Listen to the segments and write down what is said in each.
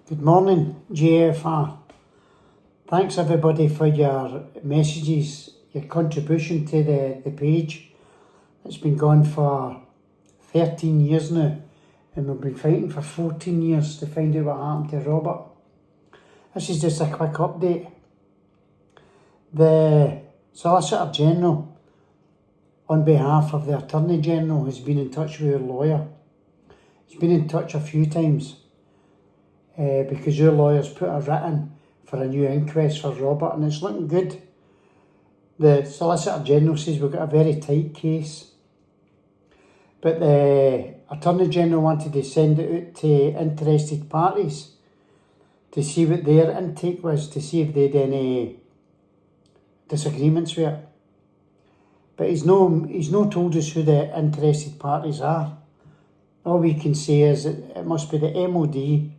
Good morning, J.F.R. Thanks everybody for your messages, your contribution to the page. It's been going for 13 years now, and we've been fighting for 14 years to find out what happened to Robert. This is just a quick update. The Solicitor General, on behalf of the Attorney General, has been in touch with our lawyer. He's been in touch a few times because your lawyer's put a writ in for a new inquest for Robert, and it's looking good. The Solicitor General says we've got a very tight case, but the Attorney General wanted to send it out to interested parties to see what their intake was, to see if they had any disagreements with it. But he's no told us who the interested parties are. All we can say is it must be the MOD,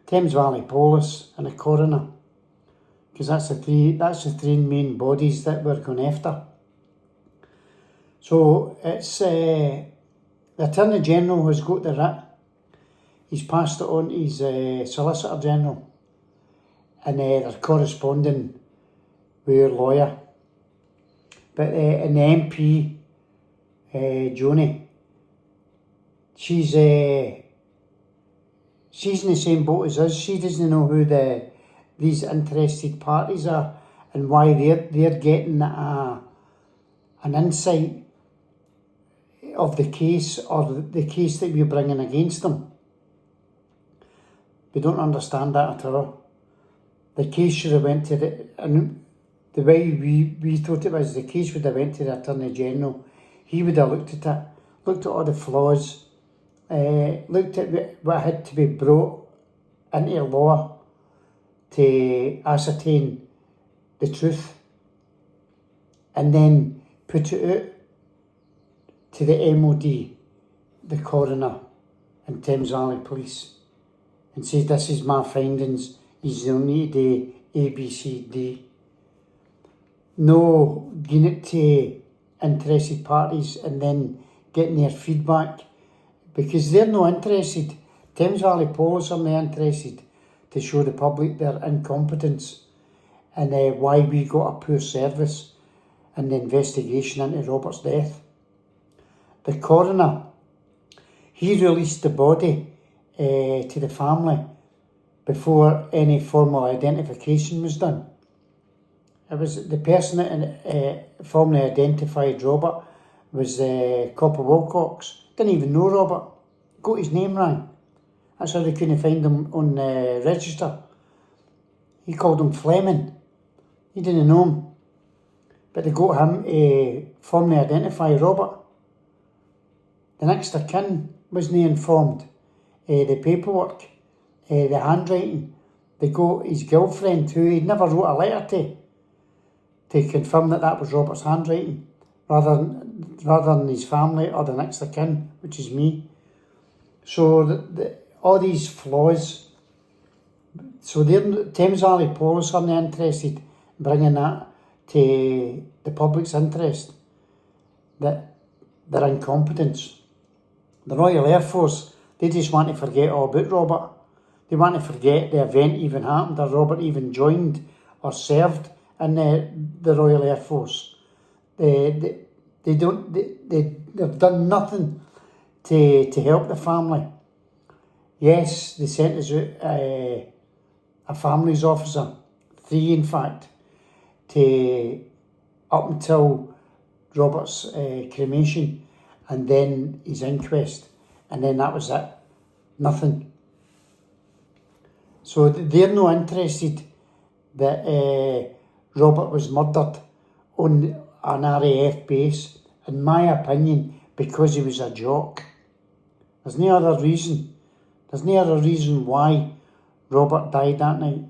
Thames Valley Police and the Coroner, because that's the three main bodies that we're going after. So it's the Attorney General has got the writ. He's passed it on to his Solicitor General, and they're corresponding with your lawyer. But and the MP, Joni, she's in the same boat as us. She doesn't know who these interested parties are and why they're getting an insight of the case or the case that we're bringing against them. We don't understand that at all. The case should have went to the way we thought it was, the case would have went to the Attorney General. He would have looked at it, looked at all the flaws, looked at what had to be brought into law to ascertain the truth, and then put it out to the MOD, the Coroner and Thames Valley Police, and say this is my findings, you don't need to do A, B, C, D. No giving it to interested parties and then getting their feedback, because they're not interested. Thames Valley Police are not interested to show the public their incompetence and why we got a poor service in the investigation into Robert's death. The Coroner, he released the body to the family before any formal identification was done. It was the person that formally identified Robert was Copper Wilcox. Didn't even know Robert. Got his name wrong. That's how they couldn't find him on the register. He called him Fleming. He didn't know him. But they got him to formally identify Robert. The next of kin wasn't informed. The paperwork, the handwriting, they got his girlfriend, who he never wrote a letter to confirm that was Robert's handwriting, rather than his family or the next of kin, which is me. So all these flaws. So the Thames Valley Police are not interested in bringing that to the public's interest, that their incompetence. The Royal Air Force, they just want to forget all about Robert. They want to forget the event even happened, or Robert even joined or served in the Royal Air Force. They've done nothing to help the family. Yes, they sent us out a families officer, 3 in fact, up until Robert's cremation and then his inquest, and then that was it. Nothing. So they're not interested that Robert was murdered on an RAF base, in my opinion, because he was a jock. There's no other reason. There's no other reason why Robert died that night.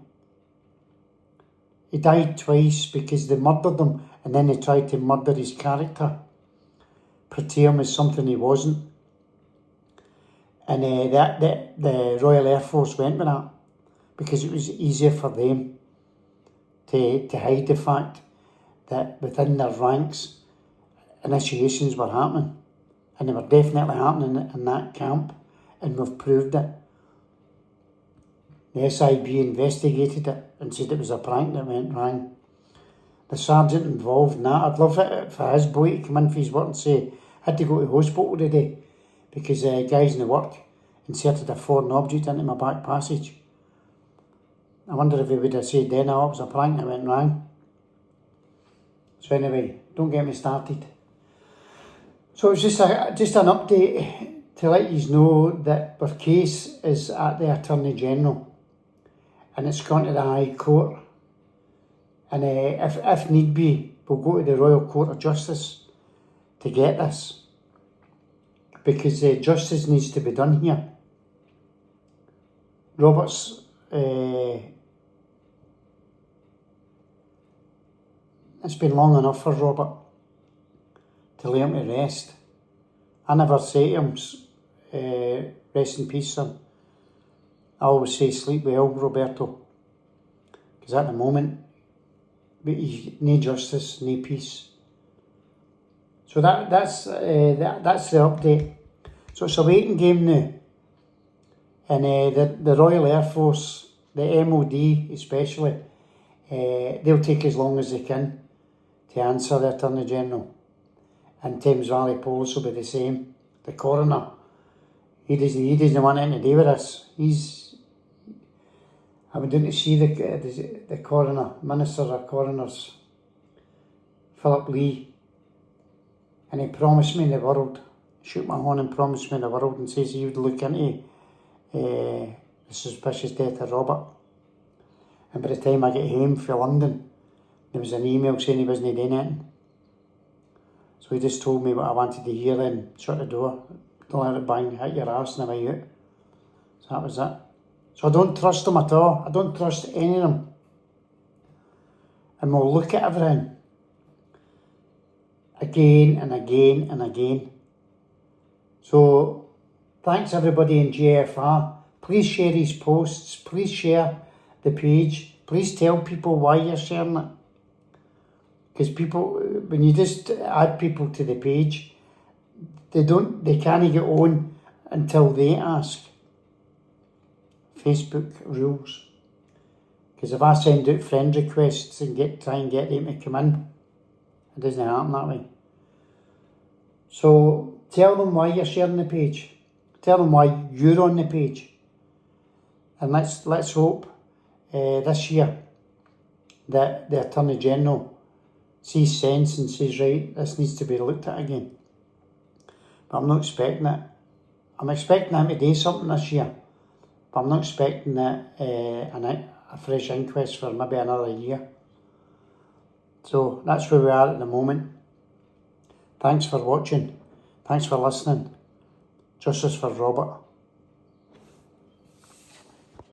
He died twice because they murdered him, and then they tried to murder his character, portray him as something he wasn't. And the Royal Air Force went with that because it was easier for them to hide the fact that within their ranks initiations were happening, and they were definitely happening in that camp, and we've proved it. The SIB investigated it and said it was a prank that went wrong. The sergeant involved in that, I'd love it for his boy to come in for his work and say, I had to go to the hospital today because guys in the work inserted a foreign object into my back passage. I wonder if he would have said then, oh, it was a prank that went wrong. So anyway, don't get me started. So it's just an update to let you know that our case is at the Attorney General and it's gone to the High Court. And if need be, we'll go to the Royal Court of Justice to get this. Because justice needs to be done here. Robert's it's been long enough for Robert to lay him to rest. I never say to him, rest in peace, son. I always say, sleep well, Roberto. Because at the moment, no justice, no peace. So that's the update. So it's a waiting game now. And the Royal Air Force, the MOD especially, they'll take as long as they can to answer the Attorney General. And Thames Valley Police will be the same. The coroner, he doesn't want anything to do with us. I went down to see the coroner, Minister of Coroners, Philip Lee, and he promised me the world, shook my horn and promised me the world and says he would look into the suspicious death of Robert. And by the time I get home from London, there was an email saying he wasn't doing anything. So he just told me what I wanted to hear and shut the door. Don't let it bang, hit your arse and away out. So that was it. So I don't trust them at all. I don't trust any of them. And we'll look at everything again and again and again. So thanks everybody in J.F.R. Please share his posts. Please share the page. Please tell people why you're sharing it. Because people, when you just add people to the page, they can't get on until they ask. Facebook rules. Because if I send out friend requests and try and get them to come in, it doesn't happen that way. So tell them why you're sharing the page. Tell them why you're on the page. And let's hope this year that the Attorney General sees sense and says, right, this needs to be looked at again. But I'm not expecting it. I'm expecting him to do something this year. But I'm not expecting a fresh inquest for maybe another year. So that's where we are at the moment. Thanks for watching. Thanks for listening. Justice for Robert.